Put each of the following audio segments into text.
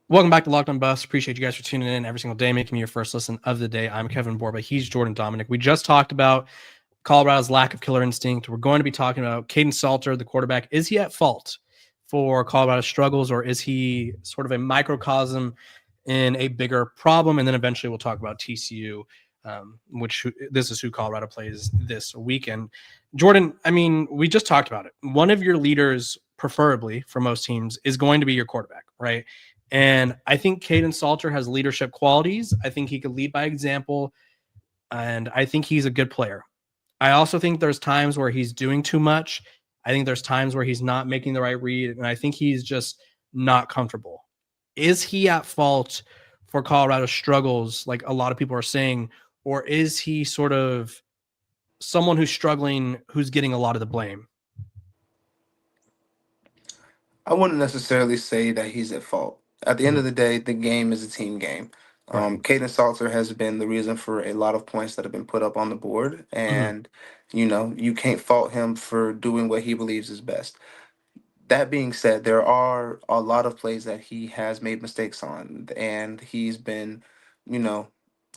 Welcome back to Locked On Buffs. Appreciate you guys for tuning in every single day, making me your first listen of the day. I'm Kevin Borba. He's Jordan Dominic. We just talked about Colorado's lack of killer instinct. We're going to be talking about Kaden Salter, the quarterback. Is he at fault for Colorado's struggles, or is he sort of a microcosm in a bigger problem? And then eventually we'll talk about TCU, which this is who Colorado plays this weekend. Jordan, I mean, we just talked about it. One of your leaders, preferably for most teams, is going to be your quarterback, right? And I think Kaden Salter has leadership qualities. I think he could lead by example, and I think he's a good player. I also think there's times where he's doing too much. I think there's times where he's not making the right read, and I think he's just not comfortable. Is he at fault for Colorado's struggles, like a lot of people are saying, or is he sort of someone who's struggling, who's getting a lot of the blame? I wouldn't necessarily say that he's at fault. At the end Mhm. of the day, the game is a team game. Right. Kaden Salter has been the reason for a lot of points that have been put up on the board, Mhm. and you can't fault him for doing what he believes is best. That being said, there are a lot of plays that he has made mistakes on, and he's been, you know,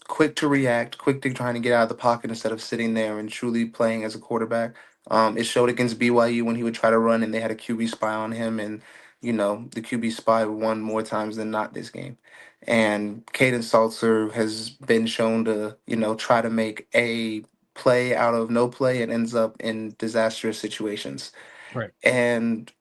quick to react, quick to trying to get out of the pocket instead of sitting there and truly playing as a quarterback. It showed against BYU when he would try to run and they had a QB spy on him, and the QB spy won more times than not this game. And Caden Salter has been shown to try to make a play out of no play and ends up in disastrous situations. Right. And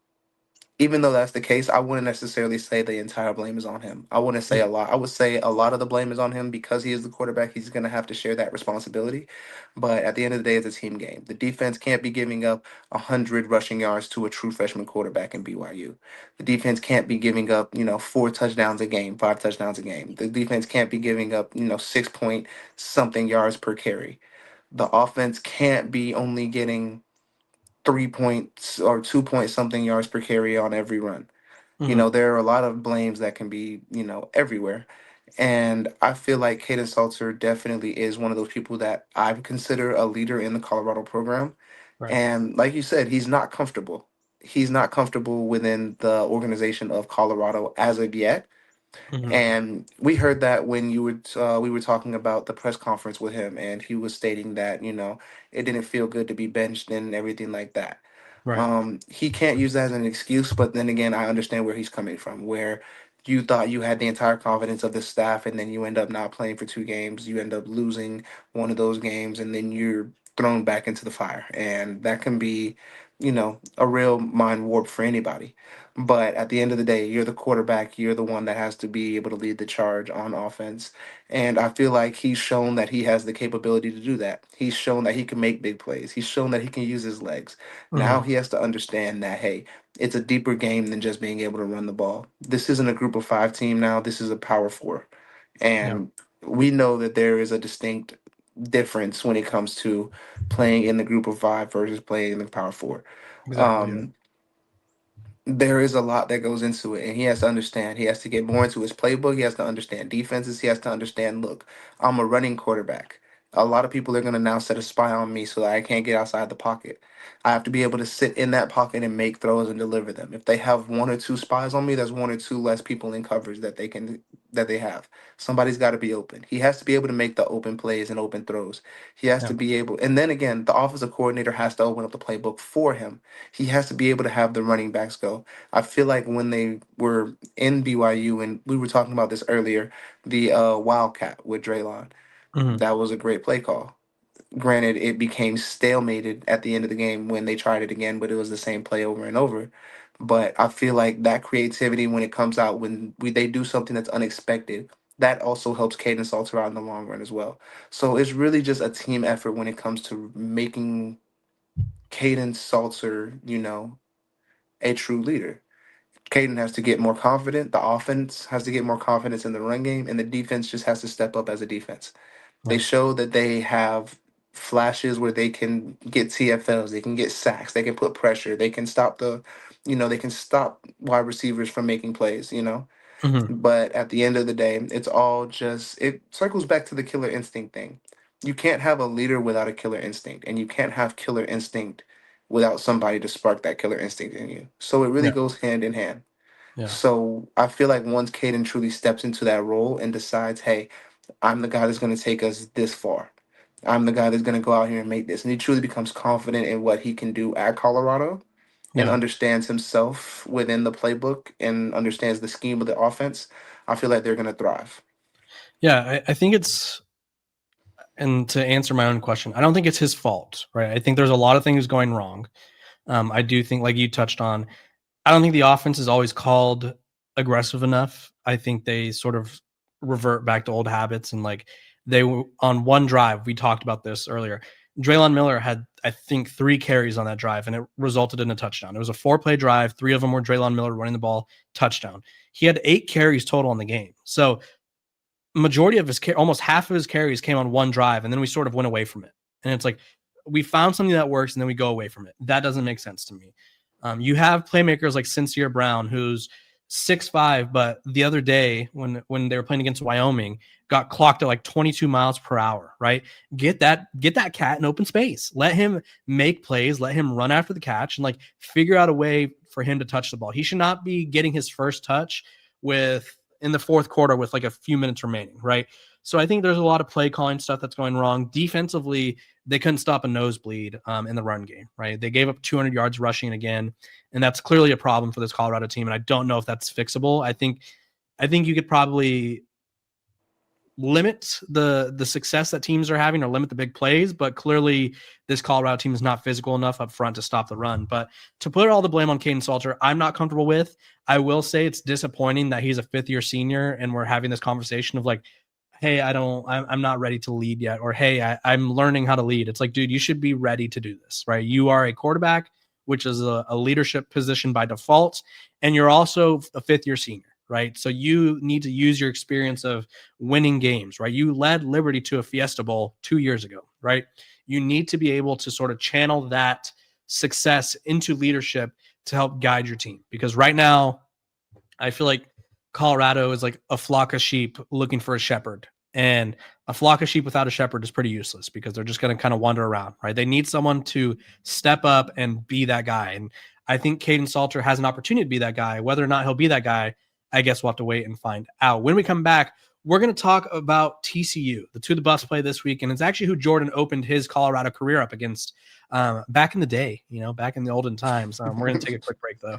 even though that's the case, I wouldn't necessarily say the entire blame is on him. I wouldn't say Yeah. a lot. I would say a lot of the blame is on him because he is the quarterback. He's going to have to share that responsibility. But at the end of the day, it's a team game. The defense can't be giving up 100 rushing yards to a true freshman quarterback in BYU. The defense can't be giving up, 4 touchdowns a game, 5 touchdowns a game. The defense can't be giving up, 6 point something yards per carry. The offense can't be only getting 3 points or 2 point something yards per carry on every run. Mhm. There are a lot of blames that can be, everywhere. And I feel like Kaden Salter definitely is one of those people that I would consider a leader in the Colorado program. Right. And like you said, he's not comfortable. He's not comfortable within the organization of Colorado as of yet. Mhm. And we heard that when we were talking about the press conference with him, and he was stating that it didn't feel good to be benched and everything like that. Right. He can't use that as an excuse, but then again, I understand where he's coming from. Where you thought you had the entire confidence of the staff, and then you end up not playing for 2 games. You end up losing one of those games, and then you're thrown back into the fire, and that can be, a real mind warp for anybody. But at the end of the day, you're the quarterback. You're the one that has to be able to lead the charge on offense. And I feel like he's shown that he has the capability to do that. He's shown that he can make big plays. He's shown that he can use his legs. Now Mhm. he has to understand that, hey, it's a deeper game than just being able to run the ball. This isn't a group of five team now. This is a power four. Yeah. And we know that there is a distinct difference when it comes to playing in the group of five versus playing in the power four. Exactly. Yeah. Um, there is a lot that goes into it, and he has to understand. He has to get more into his playbook. He has to understand defenses. He has to understand, look, I'm a running quarterback. A lot of people are going to now set a spy on me so that I can't get outside the pocket. I have to be able to sit in that pocket and make throws and deliver them. If they have one or two spies on me, there's one or two less people in coverage that they have. Somebody's got to be open. He has to be able to make the open plays and open throws. He has Yeah. to be able, and then again, the offensive coordinator has to open up the playbook for him. He has to be able to have the running backs go. I feel like when they were in BYU, and we were talking about this earlier, the Wildcat with Draylon, Mhm. that was a great play call. Granted, it became stalemated at the end of the game when they tried it again, but it was the same play over and over. But I feel like that creativity, when it comes out, when they do something that's unexpected, that also helps Caden Salter out in the long run as well. So it's really just a team effort when it comes to making Caden Salter, a true leader. Kaden has to get more confident. The offense has to get more confidence in the run game, and the defense just has to step up as a defense. They Right. show that they have flashes where they can get TFLs, they can get sacks, they can put pressure, they can stop they can stop wide receivers from making plays. Mhm. But at the end of the day, it circles back to the killer instinct thing. You can't have a leader without a killer instinct, and you can't have killer instinct without somebody to spark that killer instinct in you. So it really Yeah. goes hand in hand. Yeah. So I feel like once Kaden truly steps into that role and decides, hey, I'm the guy that's going to take us this far. I'm the guy that's going to go out here and make this. And he truly becomes confident in what he can do at Colorado and Yeah. understands himself within the playbook and understands the scheme of the offense. I feel like they're going to thrive. Yeah. I think it's, and to answer my own question, I don't think it's his fault, right? I think there's a lot of things going wrong. I do think, like you touched on, I don't think the offense is always called aggressive enough. I think they sort of revert back to old habits, and like they on one drive, we talked about this earlier. Draylon Miller had, I think, 3 carries on that drive, and it resulted in a touchdown. It was a 4-play drive. 3 of them were Draylon Miller running the ball, touchdown. He had 8 carries total in the game. So majority of his almost half of his carries came on one drive, and then we sort of went away from it. And it's like we found something that works, and then we go away from it. That doesn't make sense to me. You have playmakers like Sincere Brown, who's 6'5", but the other day when they were playing against Wyoming, got clocked at like 22 miles per hour. Right? Get that cat in open space. Let him make plays. Let him run after the catch, and like figure out a way for him to touch the ball. He should not be getting his first touch with in the fourth quarter with like a few minutes remaining, right? So I think there's a lot of play calling stuff that's going wrong. Defensively, they couldn't stop a nosebleed in the run game, right? They gave up 200 yards rushing again, and that's clearly a problem for this Colorado team. And I don't know if that's fixable. I think you could probably limit the success that teams are having or limit the big plays, but clearly this Colorado team is not physical enough up front to stop the run. But to put all the blame on Kaden Salter, I'm not comfortable with. I will say it's disappointing that he's a 5th-year senior and we're having this conversation of like, hey, I'm not ready to lead yet, or hey, I'm learning how to lead. It's like, dude, you should be ready to do this, right? You are a quarterback, which is a leadership position by default, and you're also a 5th-year senior, right? So you need to use your experience of winning games, right? You led Liberty to a Fiesta Bowl 2 years ago, right? You need to be able to sort of channel that success into leadership to help guide your team. Because right now, I feel like Colorado is like a flock of sheep looking for a shepherd. And a flock of sheep without a shepherd is pretty useless because they're just going to kind of wander around, right? They need someone to step up and be that guy. And I think Kaden Salter has an opportunity to be that guy. Whether or not he'll be that guy, I guess we'll have to wait and find out. When we come back, we're going to talk about TCU, the To The Bus play this week. And it's actually who Jordan opened his Colorado career up against back in the day, back in the olden times. We're going to take a quick break, though.